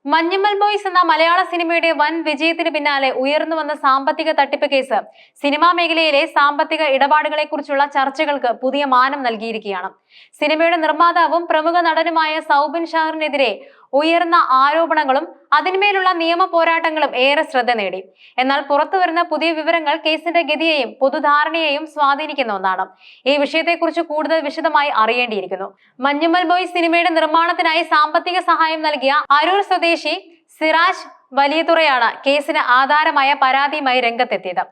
Manjummel boys എന്ന മലയാള സിനിമയുടെ വൻ വിജയത്തിന് പിന്നാലെ ഉയർന്നു വന്ന സാമ്പത്തിക തട്ടിപ്പ് കേസ് സിനിമാ മേഖലയിലെ സാമ്പത്തിക ഇടപാടുകളെ കുറിച്ചുള്ള ചർച്ചകൾക്ക് പുതിയ മാനം നൽകിയിരിക്കുകയാണ്. സിനിമയുടെ നിർമ്മാതാവും പ്രമുഖ നടനുമായ സൗബിൻ ഷാഹിറിനെതിരെ ഉയർന്ന ആരോപണങ്ങളും അതിന്മേലുള്ള നിയമ പോരാട്ടങ്ങളും ഏറെ ശ്രദ്ധ നേടി. എന്നാൽ പുറത്തുവരുന്ന പുതിയ വിവരങ്ങൾ കേസിന്റെ ഗതിയെയും പൊതുധാരണയെയും സ്വാധീനിക്കുന്ന ഒന്നാണ്. ഈ വിഷയത്തെക്കുറിച്ച് കൂടുതൽ വിശദമായി അറിയേണ്ടിയിരിക്കുന്നു. മഞ്ഞുമ്മൽ ബോയ്സ് സിനിമയുടെ നിർമ്മാണത്തിനായി സാമ്പത്തിക സഹായം നൽകിയ അരൂർ സ്വദേശി സിറാജ് വലിയതുറയാണ് കേസിന് ആധാരമായ പരാതിയുമായി രംഗത്തെത്തിയത്.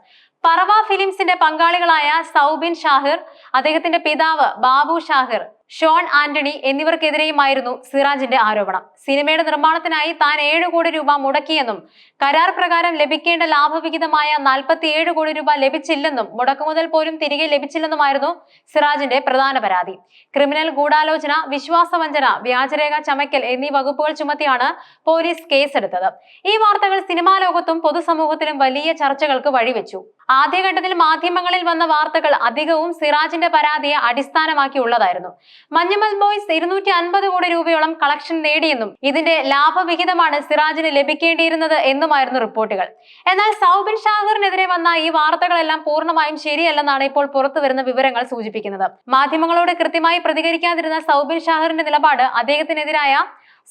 പറവ ഫിലിംസിന്റെ പങ്കാളികളായ സൗബിൻ ഷാഹിർ, അദ്ദേഹത്തിന്റെ പിതാവ് ബാബു ഷാഹിർ, ഷോൺ ആന്റണി എന്നിവർക്കെതിരെയുമായിരുന്നു സിറാജിന്റെ ആരോപണം. സിനിമയുടെ നിർമ്മാണത്തിനായി താൻ 7 കോടി രൂപ മുടക്കിയെന്നും കരാർ പ്രകാരം ലഭിക്കേണ്ട ലാഭവിഹിതമായ 47 കോടി രൂപ ലഭിച്ചില്ലെന്നും മുടക്കുമുതൽ പോലും തിരികെ ലഭിച്ചില്ലെന്നുമായിരുന്നു സിറാജിന്റെ പ്രധാന പരാതി. ക്രിമിനൽ ഗൂഢാലോചന, വിശ്വാസവഞ്ചന, വ്യാജരേഖ ചമയ്ക്കൽ എന്നീ വകുപ്പുകൾ ചുമത്തിയാണ് പോലീസ് കേസെടുത്തത്. ഈ വാർത്തകൾ സിനിമാ ലോകത്തും പൊതുസമൂഹത്തിലും വലിയ ചർച്ചകൾക്ക് വഴിവെച്ചു. ആദ്യഘട്ടത്തിൽ മാധ്യമങ്ങളിൽ വന്ന വാർത്തകൾ അധികവും സിറാജിന്റെ പരാതിയെ അടിസ്ഥാനമാക്കിയുള്ളതായിരുന്നു. മഞ്ഞുമ്മൽ ബോയ്സ് 250 കോടി രൂപയോളം കളക്ഷൻ നേടിയെന്നും ഇതിന്റെ ലാഭവിഹിതമാണ് സിറാജിന് ലഭിക്കേണ്ടിയിരുന്നത് എന്നുമായിരുന്നു റിപ്പോർട്ടുകൾ. എന്നാൽ സൗബിൻ ഷാഹിറിനെതിരെ വന്ന ഈ വാർത്തകളെല്ലാം പൂർണ്ണമായും ശരിയല്ലെന്നാണ് ഇപ്പോൾ പുറത്തുവരുന്ന വിവരങ്ങൾ സൂചിപ്പിക്കുന്നത്. മാധ്യമങ്ങളോട് കൃത്യമായി പ്രതികരിക്കാതിരുന്ന സൗബിൻ ഷാഹിറിന്റെ നിലപാട് അദ്ദേഹത്തിനെതിരായ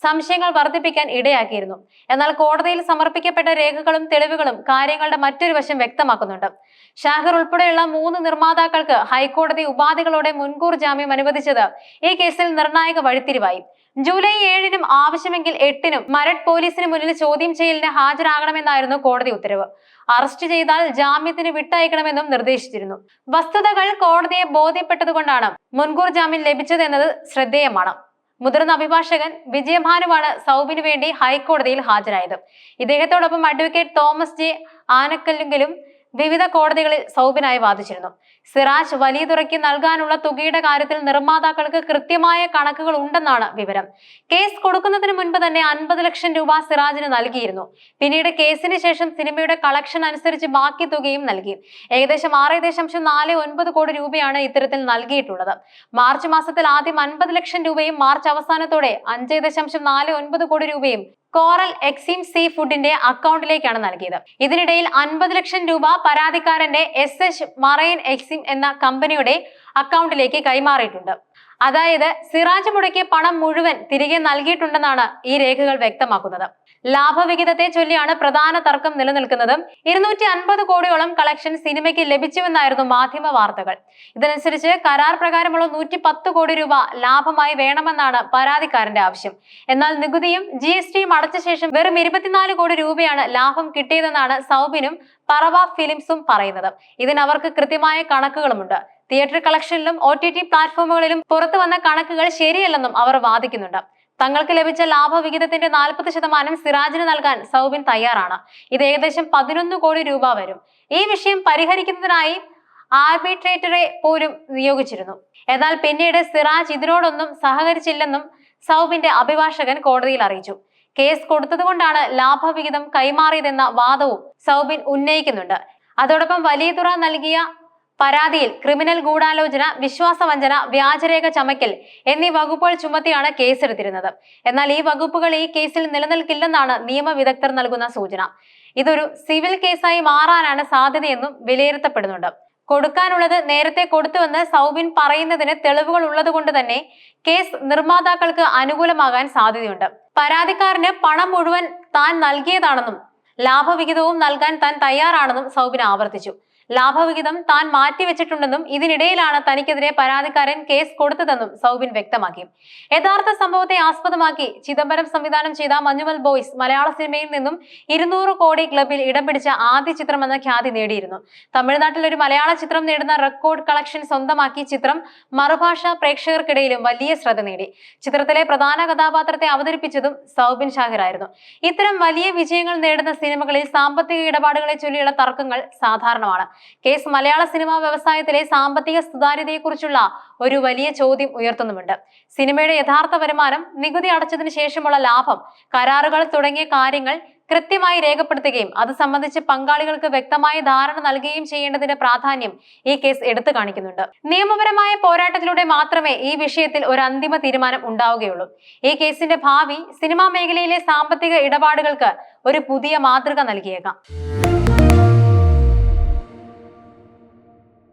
സംശയങ്ങൾ വർദ്ധിപ്പിക്കാൻ ഇടയാക്കിയിരുന്നു. എന്നാൽ കോടതിയിൽ സമർപ്പിക്കപ്പെട്ട രേഖകളും തെളിവുകളും കാര്യങ്ങളുടെ മറ്റൊരു വശം വ്യക്തമാക്കുന്നുണ്ട്. ഷാഹിർ ഉൾപ്പെടെയുള്ള 3 നിർമ്മാതാക്കൾക്ക് ഹൈക്കോടതി ഉപാധികളോടെ മുൻകൂർ ജാമ്യം അനുവദിച്ചത് ഈ കേസിൽ നിർണായക വഴിത്തിരിവായി. ജൂലൈ 7-നും ആവശ്യമെങ്കിൽ 8-നും മരട് പോലീസിന് മുന്നിൽ ചോദ്യം ചെയ്യലിന് ഹാജരാകണമെന്നായിരുന്നു കോടതി ഉത്തരവ്. അറസ്റ്റ് ചെയ്താൽ ജാമ്യത്തിന് വിട്ടയക്കണമെന്നും നിർദ്ദേശിച്ചിരുന്നു. വസ്തുതകൾ കോടതിയെ ബോധ്യപ്പെട്ടതുകൊണ്ടാണ് മുൻകൂർ ജാമ്യം ലഭിച്ചതെന്നത് ശ്രദ്ധേയമാണ്. മുതിർന്ന അഭിഭാഷകൻ വിജയഭാനുവാണ് സൗബിനു വേണ്ടി ഹൈക്കോടതിയിൽ ഹാജരായത്. ഇദ്ദേഹത്തോടൊപ്പം അഡ്വക്കേറ്റ് തോമസ് ജെ ആനക്കല്ലുങ്കലും വിവിധ കോടതികളിൽ സൗബിനായി വാദിച്ചിരുന്നു. സിറാജ് വലിയതുറയ്ക്ക് നൽകാനുള്ള തുകയുടെ കാര്യത്തിൽ നിർമ്മാതാക്കൾക്ക് കൃത്യമായ കണക്കുകൾ ഉണ്ടെന്നാണ് വിവരം. കേസ് കൊടുക്കുന്നതിന് മുൻപ് തന്നെ 50 ലക്ഷം രൂപ സിറാജിന് നൽകിയിരുന്നു. പിന്നീട് കേസിന് ശേഷം സിനിമയുടെ കളക്ഷൻ അനുസരിച്ച് ബാക്കി തുകയും നൽകി. ഏകദേശം 6.49 കോടി രൂപയാണ് ഇത്തരത്തിൽ നൽകിയിട്ടുള്ളത്. മാർച്ച് മാസത്തിൽ ആദ്യം 50 ലക്ഷം രൂപയും മാർച്ച് അവസാനത്തോടെ 5.49 കോടി രൂപയും കോറൽ എക്സിം സീ ഫുഡിന്റെ അക്കൗണ്ടിലേക്കാണ് നൽകിയത്. ഇതിനിടയിൽ 50 ലക്ഷം രൂപ പരാതിക്കാരന്റെ SH മറൈൻ എക്സിം എന്ന കമ്പനിയുടെ അക്കൗണ്ടിലേക്ക് കൈമാറിയിട്ടുണ്ട്. അതായത് സിറാജ് മുടക്കിയ പണം മുഴുവൻ തിരികെ നൽകിയിട്ടുണ്ടെന്നാണ് ഈ രേഖകൾ വ്യക്തമാക്കുന്നത്. ലാഭവിഹിതത്തെ ചൊല്ലിയാണ് പ്രധാന തർക്കം നിലനിൽക്കുന്നത്. 250 കോടിയോളം കളക്ഷൻ സിനിമയ്ക്ക് ലഭിച്ചുവെന്നായിരുന്നു മാധ്യമ വാർത്തകൾ. ഇതനുസരിച്ച് കരാർ പ്രകാരമുള്ള 110 കോടി രൂപ ലാഭമായി വേണമെന്നാണ് പരാതിക്കാരന്റെ ആവശ്യം. എന്നാൽ നികുതിയും GSTയും അടച്ച ശേഷം വെറും 24 കോടി രൂപയാണ് ലാഭം കിട്ടിയതെന്നാണ് സൗബിനും പറവ ഫിലിംസും പറയുന്നത്. ഇതിന് അവർക്ക് കൃത്യമായ കണക്കുകളുമുണ്ട്. തിയേറ്റർ കളക്ഷനിലും OTT പ്ലാറ്റ്ഫോമുകളിലും പുറത്തു വന്ന കണക്കുകൾ ശരിയല്ലെന്നും അവർ വാദിക്കുന്നുണ്ട്. തങ്ങൾക്ക് ലഭിച്ച ലാഭവിഹിതത്തിന്റെ 40% സിറാജിന് നൽകാൻ സൗബിൻ തയ്യാറാണ്. ഇത് ഏകദേശം 11 കോടി രൂപ വരും. ഈ വിഷയം പരിഹരിക്കുന്നതിനായി ആർബിട്രേറ്ററെ പോലും നിയോഗിച്ചിരുന്നു. എന്നാൽ പിന്നീട് സിറാജ് ഇതിനോടൊന്നും സഹകരിച്ചില്ലെന്നും സൗബിന്റെ അഭിഭാഷകൻ കോടതിയിൽ അറിയിച്ചു. കേസ് കൊടുത്തതുകൊണ്ടാണ് ലാഭവിഹിതം കൈമാറിയതെന്ന വാദവും സൗബിൻ ഉന്നയിക്കുന്നുണ്ട്. അതോടൊപ്പം വലിയതുറ നൽകിയ പരാതിയിൽ ക്രിമിനൽ ഗൂഢാലോചന, വിശ്വാസവഞ്ചന, വ്യാജരേഖ ചമയ്ക്കൽ എന്നീ വകുപ്പുകൾ ചുമത്തിയാണ് കേസെടുത്തിരുന്നത്. എന്നാൽ ഈ വകുപ്പുകൾ ഈ കേസിൽ നിലനിൽക്കില്ലെന്നാണ് നിയമവിദഗ്ധർ നൽകുന്ന സൂചന. ഇതൊരു സിവിൽ കേസായി മാറാനാണ് സാധ്യതയെന്നും വിലയിരുത്തപ്പെടുന്നുണ്ട്. കൊടുക്കാനുള്ളത് നേരത്തെ കൊടുത്തുവെന്ന് സൗബിൻ പറയുന്നതിന് തെളിവുകൾ ഉള്ളതുകൊണ്ട് തന്നെ കേസ് നിർമ്മാതാക്കൾക്ക് അനുകൂലമാകാൻ സാധ്യതയുണ്ട്. പരാതിക്കാരന് പണം മുഴുവൻ താൻ നൽകിയതാണെന്നും ലാഭവിഹിതവും നൽകാൻ താൻ തയ്യാറാണെന്നും സൗബിൻ ആവർത്തിച്ചു. ലാഭവിഹിതം താൻ മാറ്റിവെച്ചിട്ടുണ്ടെന്നും ഇതിനിടയിലാണ് തനിക്കെതിരെ പരാതിക്കാരൻ കേസ് കൊടുത്തതെന്നും സൗബിൻ വ്യക്തമാക്കി. യഥാർത്ഥ സംഭവത്തെ ആസ്പദമാക്കി ചിദംബരം സംവിധാനം ചെയ്ത മഞ്ഞുമ്മൽ ബോയ്സ് മലയാള സിനിമയിൽ നിന്നും 200 കോടി ക്ലബിൽ ഇടം പിടിച്ച ആദ്യ ചിത്രമെന്ന ഖ്യാതി നേടിയിരുന്നു. തമിഴ്നാട്ടിൽ ഒരു മലയാള ചിത്രം നേടുന്ന റെക്കോർഡ് കളക്ഷൻ സ്വന്തമാക്കി ചിത്രം മറുഭാഷാ പ്രേക്ഷകർക്കിടയിലും വലിയ ശ്രദ്ധ നേടി. ചിത്രത്തിലെ പ്രധാന കഥാപാത്രത്തെ അവതരിപ്പിച്ചതും സൗബിൻ ഷാഹിർ ആയിരുന്നു. ഇത്തരം വലിയ വിജയങ്ങൾ നേടുന്ന സിനിമകളിൽ സാമ്പത്തിക ഇടപാടുകളെ ചൊല്ലിയുള്ള തർക്കങ്ങൾ സാധാരണമാണ്. കേസ് മലയാള സിനിമാ വ്യവസായത്തിലെ സാമ്പത്തിക സുതാര്യതയെക്കുറിച്ചുള്ള ഒരു വലിയ ചോദ്യം ഉയർത്തുന്നുമുണ്ട്. സിനിമയുടെ യഥാർത്ഥ വരുമാനം, നികുതി അടച്ചതിനു ശേഷമുള്ള ലാഭം, കരാറുകൾ തുടങ്ങിയ കാര്യങ്ങൾ കൃത്യമായി രേഖപ്പെടുത്തുകയും അത് സംബന്ധിച്ച് പങ്കാളികൾക്ക് വ്യക്തമായ ധാരണ നൽകുകയും ചെയ്യേണ്ടതിന്റെ പ്രാധാന്യം ഈ കേസ് എടുത്തു കാണിക്കുന്നുണ്ട്. നിയമപരമായ പോരാട്ടത്തിലൂടെ മാത്രമേ ഈ വിഷയത്തിൽ ഒരു അന്തിമ തീരുമാനം ഉണ്ടാവുകയുള്ളൂ. ഈ കേസിന്റെ ഭാവി സിനിമാ മേഖലയിലെ സാമ്പത്തിക ഇടപാടുകൾക്ക് ഒരു പുതിയ മാതൃക നൽകിയേക്കാം.